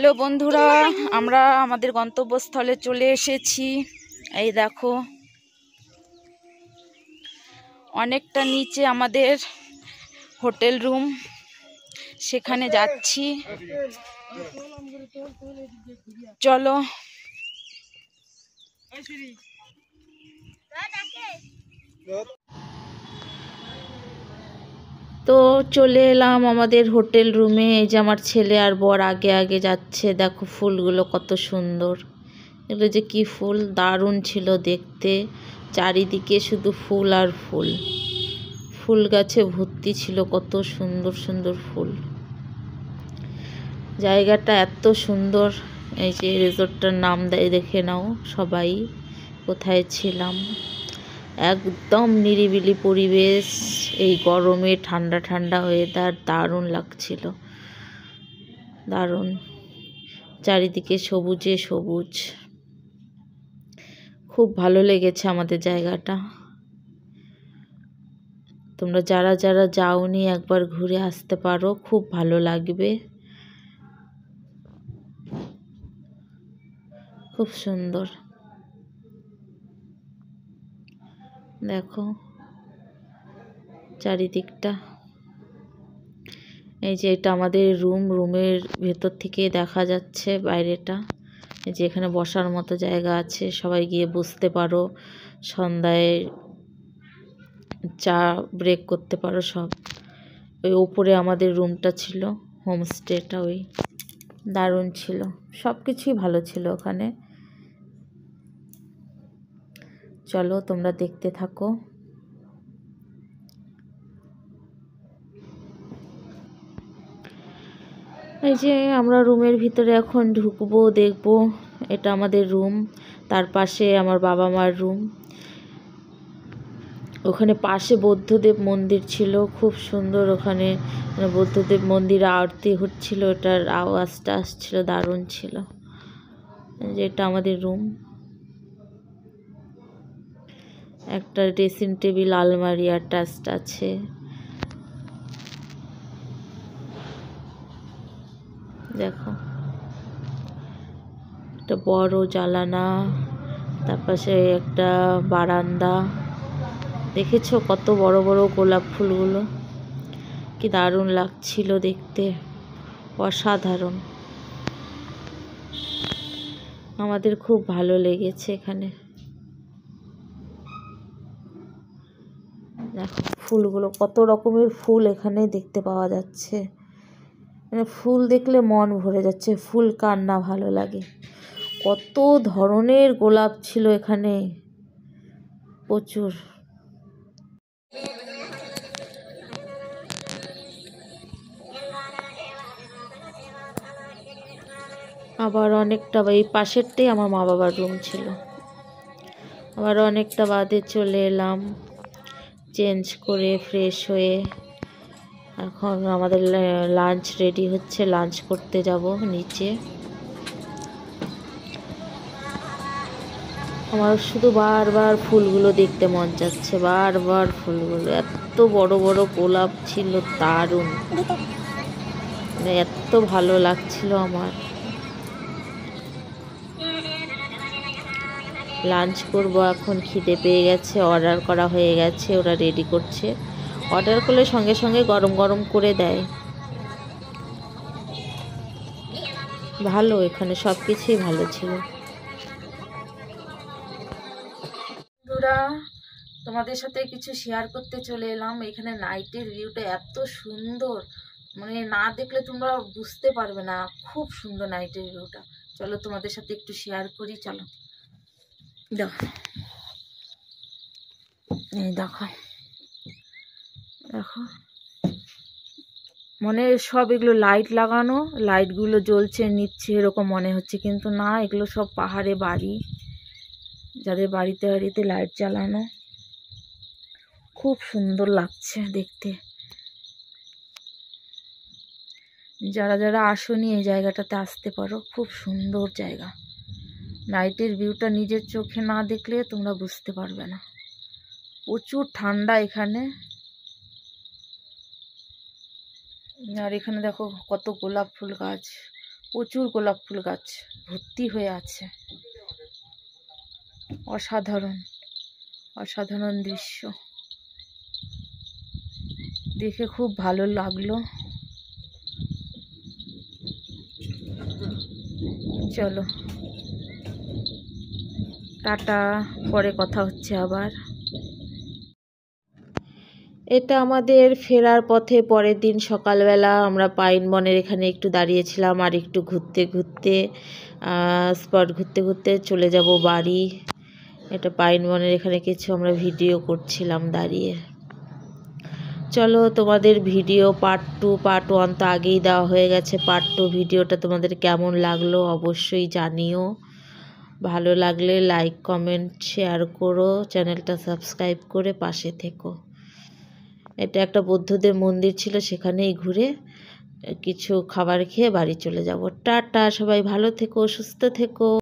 Hello বন্ধুরা, আমরা আমাদের গন্তব্যস্থলে চলে এসেছি। এই দেখো, অনেকটা নিচে আমাদের হোটেল রুম, সেখানে যাচ্ছি। চলো। তো চলে এলাম আমাদের হোটেল রুমে। এই যে আমার ছেলে আর বর আগে আগে যাচ্ছে। দেখো ফুলগুলো কত সুন্দর, এগুলো যে কি ফুল, দারুণ ছিল দেখতে। চারিদিকে শুধু ফুল আর ফুল, ফুল গাছে ভর্তি ছিল, কত সুন্দর সুন্দর ফুল। জায়গাটা এত সুন্দর। এই যে রিসোর্টটার নাম দেখে নাও সবাই, কোথায় ছিলাম। একদম নিরিবিলি পরিবেশ, এই গরমে ঠান্ডা ঠান্ডা ওয়েদার, দারুণ লাগছিল, দারুণ। চারিদিকে সবুজে সবুজ, খুব ভালো লেগেছে আমাদের জায়গাটা। তোমরা যারা যারা যাওনি একবার ঘুরে আসতে পারো, খুব ভালো লাগবে, খুব সুন্দর। দেখো চারিদিকটা। এই যে এটা আমাদের রুম, রুমের ভেতর থেকে দেখা যাচ্ছে বাইরেটা। এই যে এখানে বসার মতো জায়গা আছে, সবাই গিয়ে বসতে পারো, সন্ধ্যায় চা ব্রেক করতে পারো সব। ওই ওপরে আমাদের রুমটা ছিল, হোমস্টেটা, ওই দারুণ ছিল, সব কিছুই ভালো ছিল ওখানে। চলো তোমরা দেখতে থাকো। এই যে আমরা রুমের ভিতরে এখন ঢুকবো, দেখবো। এটা আমাদের রুম, তার পাশে আমার বাবা মার রুম। ওখানে পাশে বৌদ্ধদেব মন্দির ছিল, খুব সুন্দর। ওখানে বৌদ্ধদেব মন্দিরে আরতি হচ্ছিল, ওটার আওয়াজটা আসছিল, দারুণ ছিল। যেটা আমাদের রুম, একটা ড্রেসিং টেবিল, আলমারি অ্যাটাচড আছে। দেখো একটা বড় জানালা, তার পাশে একটা বারান্দা। দেখেছো কত বড় বড় গোলাপ ফুলগুলো, কি দারুণ লাগছিল দেখতে, অসাধারণ। আমাদের খুব ভালো লেগেছে এখানে। দেখো ফুলগুলো, কত রকমের ফুল এখানে দেখতে পাওয়া যাচ্ছে। মানে ফুল দেখলে মন ভরে যাচ্ছে, ফুল কার না ভালো লাগে। কত ধরনের গোলাপ ছিল এখানে, প্রচুর। আবার অনেকটা এই পাশেরটাই আমার মা বাবার রুম ছিল। আবার অনেকটা বাদে চলে এলাম, চেঞ্জ করে ফ্রেশ হয়ে। এখন আমাদের লাঞ্চ রেডি হচ্ছে, লাঞ্চ করতে যাব নিচে। আমার শুধু বারবার ফুলগুলো দেখতে মন যাচ্ছে, বারবার ফুলগুলো। এত বড় বড় গোলাপ ছিল, দারুণ, মানে এত ভালো লাগছিল আমার। লাঞ্চ করব এখন, খিদে পেয়ে গেছে, অর্ডার করা হয়ে গেছে, ওরা রেডি করছে। অর্ডার করলে সঙ্গে সঙ্গে গরম গরম করে দেয়, ভালো। এখানে সব কিছুই ভালো ছিল। বন্ধুরা, তোমাদের সাথে কিছু শেয়ার করতে চলে এলাম। এখানে নাইটের ভিউটা এত সুন্দর, মানে না দেখলে তোমরা বুঝতে পারবে না, খুব সুন্দর নাইটের ভিউটা। চলো তোমাদের সাথে একটু শেয়ার করি, চলো। দেখো, এই দেখো, দেখো, মনে সব এগুলো লাইট লাগানো, লাইটগুলো জ্বলছে নিচ্ছে এরকম মনে হচ্ছে, কিন্তু না, এগুলো সব পাহাড়ে বাড়ি, যাদের বাড়িতে বাড়িতে লাইট জ্বালানো। খুব সুন্দর লাগছে দেখতে। যারা যারা আসোনি এই জায়গাটাতে আসতে পারো, খুব সুন্দর জায়গা। নাইটের ভিউটা নিজের চোখে না দেখলে তোমরা বুঝতে পারবে না। প্রচুর ঠান্ডা এখানে। আর এখানে দেখো কত গোলাপ ফুল গাছ, প্রচুর গোলাপ ফুল গাছ ভর্তি হয়ে আছে। অসাধারণ অসাধারণ দৃশ্য, দেখে খুব ভালো লাগলো। চলো টাটা, পরে কথা হচ্ছে আবার। এটা আমাদের ফেরার পথে পরের দিন সকালবেলা আমরা পাইন বনের এখানে একটু দাঁড়িয়েছিলাম, আর একটু ঘুরতে ঘুরতে স্পট ঘুরতে ঘুরতে চলে যাব বাড়ি। এটা পাইন বনের এখানে কিছু আমরা ভিডিও করছিলাম দাঁড়িয়ে। চলো তোমাদের ভিডিও পার্ট 2 পার্ট 1 তো আগেই দেওয়া হয়ে গেছে, পার্ট 2 ভিডিওটা তোমাদের কেমন লাগলো অবশ্যই জানিও। ভালো লাগলে লাইক কমেন্ট শেয়ার করো, চ্যানেলটা সাবস্ক্রাইব করে পাশে থেকো। এটা একটা বৌদ্ধদের মন্দির ছিল, সেখানেই ঘুরে কিছু খাবার খেয়ে বাড়ি চলে যাব। টাটা, সবাই ভালো থেকো, সুস্থ থেকো।